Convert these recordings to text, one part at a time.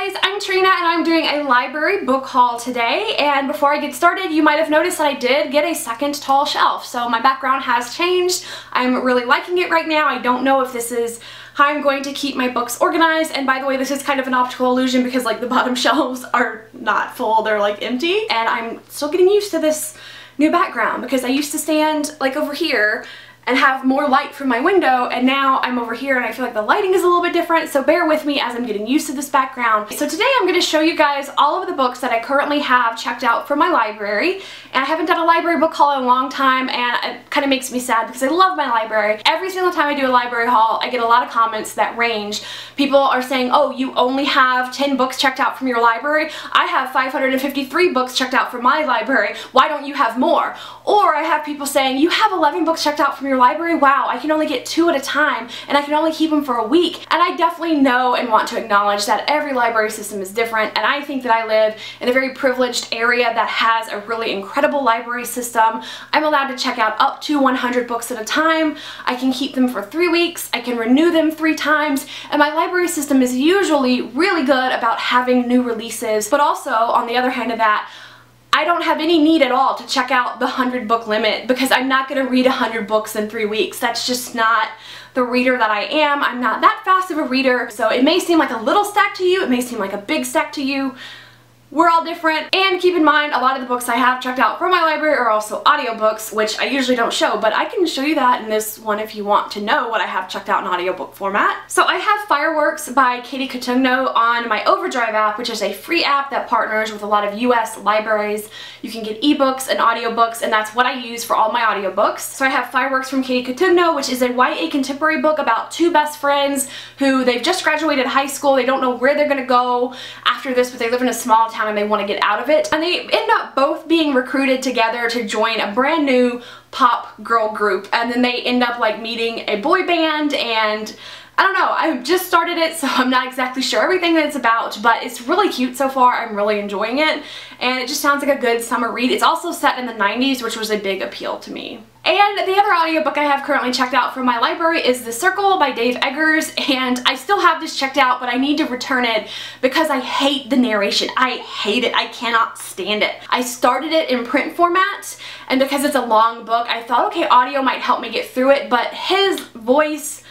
guys, I'm Trina and I'm doing a library book haul today, and before I get started you might have noticed that I did get a second tall shelf. So my background has changed. I'm really liking it right now. I don't know if this is how I'm going to keep my books organized, and by the way, this is kind of an optical illusion because like the bottom shelves are not full, they're like empty, and I'm still getting used to this new background because I used to stand like over here and have more light from my window, and now I'm over here and I feel like the lighting is a little bit different, so bear with me as I'm getting used to this background. So today I'm going to show you guys all of the books that I currently have checked out from my library, and I haven't done a library book haul in a long time, and it kind of makes me sad because I love my library. Every single time I do a library haul I get a lot of comments that range. People are saying, oh, you only have 10 books checked out from your library? I have 553 books checked out from my library. Why don't you have more? Or I have people saying, you have 11 books checked out from your library? Wow, I can only get 2 at a time and I can only keep them for a week. And I definitely know and want to acknowledge that every library system is different, and I think that I live in a very privileged area that has a really incredible library system. I'm allowed to check out up to 100 books at a time. I can keep them for 3 weeks. I can renew them 3 times, and my library system is usually really good about having new releases. But also, on the other hand of that, I don't have any need at all to check out the 100 book limit because I'm not going to read 100 books in 3 weeks. That's just not the reader that I am. I'm not that fast of a reader, so it may seem like a little stack to you, it may seem like a big stack to you. We're all different, and keep in mind a lot of the books I have checked out from my library are also audiobooks, which I usually don't show, but I can show you that in this one if you want to know what I have checked out in audiobook format. So I have Fireworks by Katie Cotugno on my Overdrive app, which is a free app that partners with a lot of US libraries. You can get ebooks and audiobooks, and that's what I use for all my audiobooks. So I have Fireworks from Katie Cotugno, which is a YA contemporary book about 2 best friends who they've just graduated high school. They don't know where they're gonna go after this, but they live in a small town and they want to get out of it, and they end up both being recruited together to join a brand new pop girl group, and then they end up like meeting a boy band, and I don't know, I just started it, so I'm not exactly sure everything that it's about, but it's really cute so far. I'm really enjoying it, and it just sounds like a good summer read. It's also set in the 90s, which was a big appeal to me. And the other audiobook I have currently checked out from my library is The Circle by Dave Eggers, and I still have this checked out, but I need to return it because I hate the narration. I hate it. I cannot stand it. I started it in print format, and because it's a long book, I thought, okay, audio might help me get through it, but his voice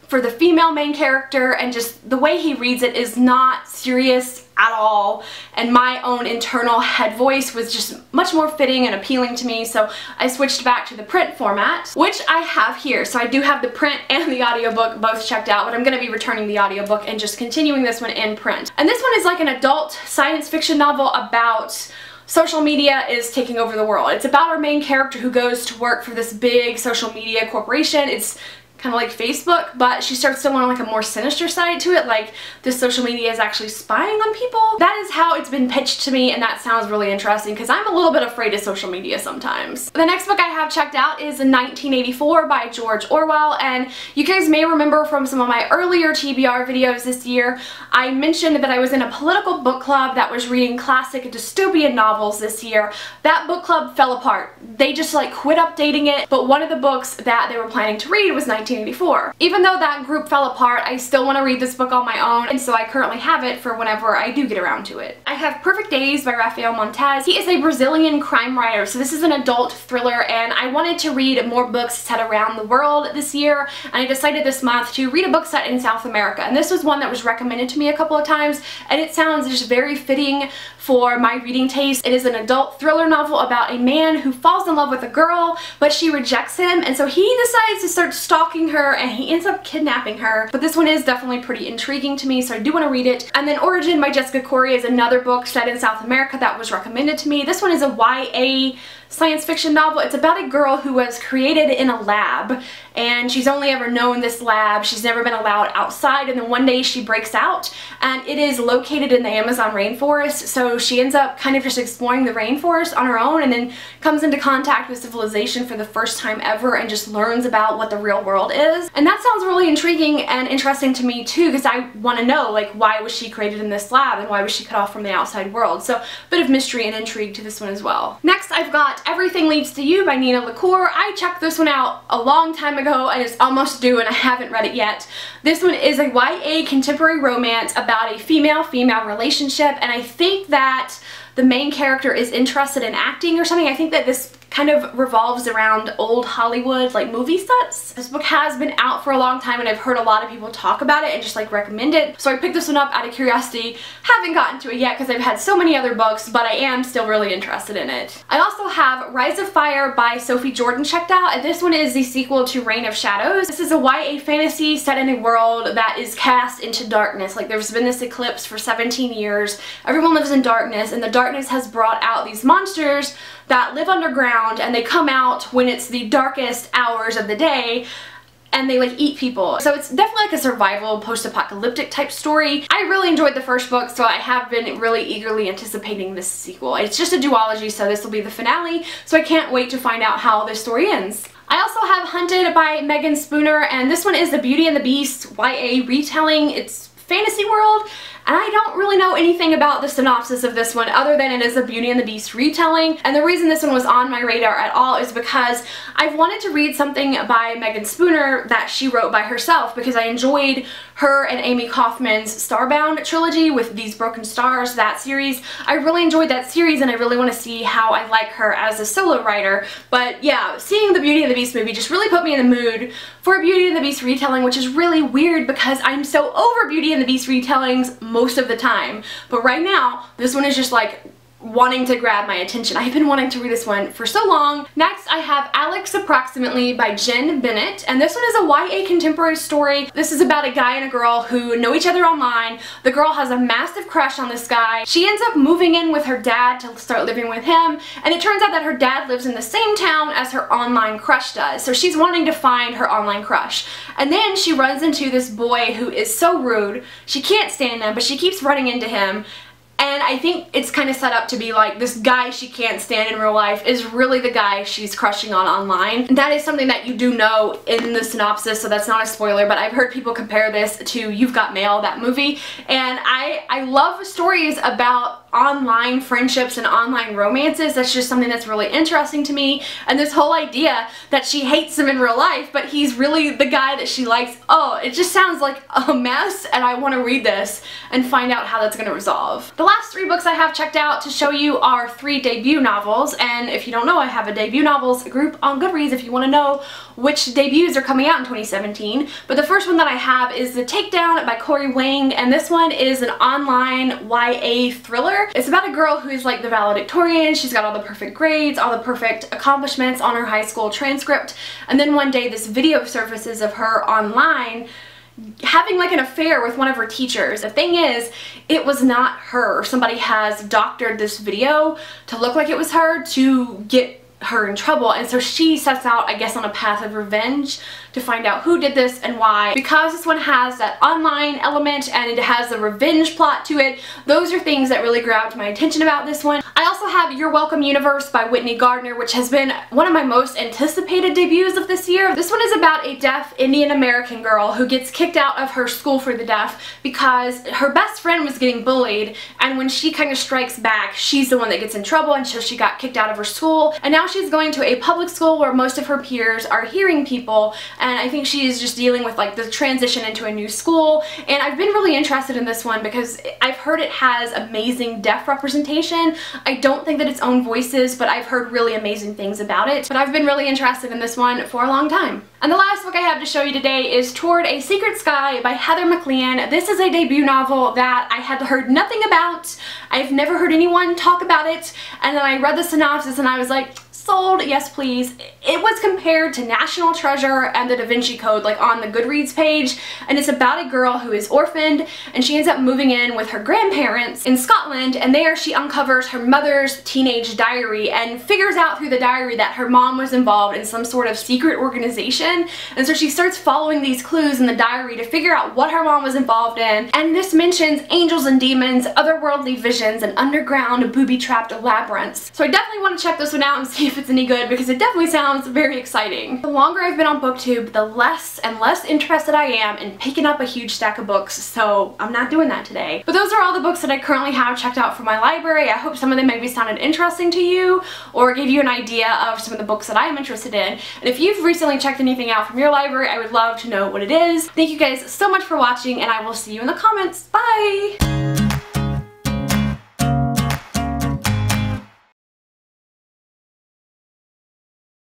for the female main character and just the way he reads it is not serious at all, and my own internal head voice was just much more fitting and appealing to me, so I switched back to the print format, which I have here. So I do have the print and the audiobook both checked out, but I'm going to be returning the audiobook and just continuing this one in print. And this one is like an adult science fiction novel about social media is taking over the world. It's about our main character who goes to work for this big social media corporation. It's kind of like Facebook, but she starts to learn like a more sinister side to it, like this social media is actually spying on people. That is how it's been pitched to me, and that sounds really interesting because I'm a little bit afraid of social media sometimes. The next book I have checked out is 1984 by George Orwell, and you guys may remember from some of my earlier TBR videos this year, I mentioned that I was in a political book club that was reading classic dystopian novels this year. That book club fell apart. They just like quit updating it, but one of the books that they were planning to read was 1984. Even though that group fell apart, I still want to read this book on my own, and so I currently have it for whenever I do get around to it. I have Perfect Days by Rafael Montes. He is a Brazilian crime writer, so this is an adult thriller, and I wanted to read more books set around the world this year, and I decided this month to read a book set in South America, and this was one that was recommended to me a couple of times, and it sounds just very fitting for my reading taste. It is an adult thriller novel about a man who falls in love with a girl, but she rejects him, and so he decides to start stalking her, and he ends up kidnapping her. But this one is definitely pretty intriguing to me, so I do want to read it. And then Origin by Jessica Corey is another book set in South America that was recommended to me. This one is a YA science fiction novel. It's about a girl who was created in a lab, and she's only ever known this lab. She's never been allowed outside, and then one day she breaks out, and it is located in the Amazon rainforest, so she ends up kind of just exploring the rainforest on her own, and then comes into contact with civilization for the first time ever and just learns about what the real world is. And that sounds really intriguing and interesting to me too, because I want to know, like, why was she created in this lab and why was she cut off from the outside world? So a bit of mystery and intrigue to this one as well. Next I've got got Everything Leads to You by Nina LaCour. I checked this one out a long time ago and it's almost due and I haven't read it yet. This one is a YA contemporary romance about a female-female relationship, and I think that the main character is interested in acting or something. I think that this kind of revolves around old Hollywood, like movie sets. This book has been out for a long time and I've heard a lot of people talk about it and just like recommend it. So I picked this one up out of curiosity. Haven't gotten to it yet because I've had so many other books, but I am still really interested in it. I also have Rise of Fire by Sophie Jordan checked out, and this one is the sequel to Reign of Shadows. This is a YA fantasy set in a world that is cast into darkness. Like there's been this eclipse for 17 years. Everyone lives in darkness, and the darkness has brought out these monsters that live underground, and they come out when it's the darkest hours of the day and they like eat people. So it's definitely like a survival post-apocalyptic type story. I really enjoyed the first book, so I have been really eagerly anticipating this sequel. It's just a duology, so this will be the finale, so I can't wait to find out how this story ends. I also have Hunted by Megan Spooner, and this one is the Beauty and the Beast YA retelling. It's fantasy world, and I don't really know anything about the synopsis of this one other than it is a Beauty and the Beast retelling. And the reason this one was on my radar at all is because I've wanted to read something by Megan Spooner that she wrote by herself, because I enjoyed her and Amy Kaufman's Starbound trilogy with These Broken Stars, that series. I really enjoyed that series and I really want to see how I like her as a solo writer. But yeah, seeing the Beauty and the Beast movie just really put me in the mood for a Beauty and the Beast retelling, which is really weird because I'm so over Beauty and the Beast retellings most of the time. But right now, this one is just like wanting to grab my attention. I've been wanting to read this one for so long. Next, I have Alex Approximately by Jen Bennett, and this one is a YA contemporary story. This is about a guy and a girl who know each other online. The girl has a massive crush on this guy. She ends up moving in with her dad to start living with him, and it turns out that her dad lives in the same town as her online crush does. So she's wanting to find her online crush. And then she runs into this boy who is so rude. She can't stand him, but she keeps running into him. And I think it's kind of set up to be like this guy she can't stand in real life is really the guy she's crushing on online. And that is something that you do know in the synopsis, so that's not a spoiler, but I've heard people compare this to You've Got Mail, that movie. And I love stories about online friendships and online romances. That's just something that's really interesting to me. And this whole idea that she hates him in real life, but he's really the guy that she likes. Oh, it just sounds like a mess, and I want to read this and find out how that's going to resolve. The last 3 books I have checked out to show you are 3 debut novels, and if you don't know, I have a debut novels group on Goodreads if you want to know which debuts are coming out in 2017. But the first one that I have is The Takedown by Corey Wang, and this one is an online YA thriller. It's about a girl who is like the valedictorian. She's got all the perfect grades, all the perfect accomplishments on her high school transcript, and then one day this video surfaces of her online having like an affair with one of her teachers. The thing is, it was not her. Somebody has doctored this video to look like it was her to get her in trouble, and so she sets out, I guess, on a path of revenge to find out who did this and why. Because this one has that online element and it has a revenge plot to it, those are things that really grabbed my attention about this one. I also have Your Welcome Universe by Whitney Gardner, which has been one of my most anticipated debuts of this year. This one is about a deaf Indian American girl who gets kicked out of her school for the deaf because her best friend was getting bullied, and when she kind of strikes back, she's the one that gets in trouble, and so she got kicked out of her school, and now she's going to a public school where most of her peers are hearing people, and I think she is just dealing with like the transition into a new school. And I've been really interested in this one because I've heard it has amazing deaf representation. I don't think that it's own voices, but I've heard really amazing things about it. But I've been really interested in this one for a long time. And the last book I have to show you today is Toward a Secret Sky by Heather McLean. This is a debut novel that I had heard nothing about. I've never heard anyone talk about it, and then I read the synopsis and I was like, sold, yes please. It was compared to National Treasure and The Da Vinci Code, like on the Goodreads page, and it's about a girl who is orphaned and she ends up moving in with her grandparents in Scotland, and there she uncovers her mother's teenage diary and figures out through the diary that her mom was involved in some sort of secret organization, and so she starts following these clues in the diary to figure out what her mom was involved in. And this mentions angels and demons, otherworldly visions, and underground booby-trapped labyrinths. So I definitely want to check this one out and see if if it's any good because it definitely sounds very exciting. The longer I've been on BookTube, the less and less interested I am in picking up a huge stack of books, so I'm not doing that today. But those are all the books that I currently have checked out from my library. I hope some of them maybe sounded interesting to you or gave you an idea of some of the books that I am interested in. And if you've recently checked anything out from your library, I would love to know what it is. Thank you guys so much for watching, and I will see you in the comments. Bye!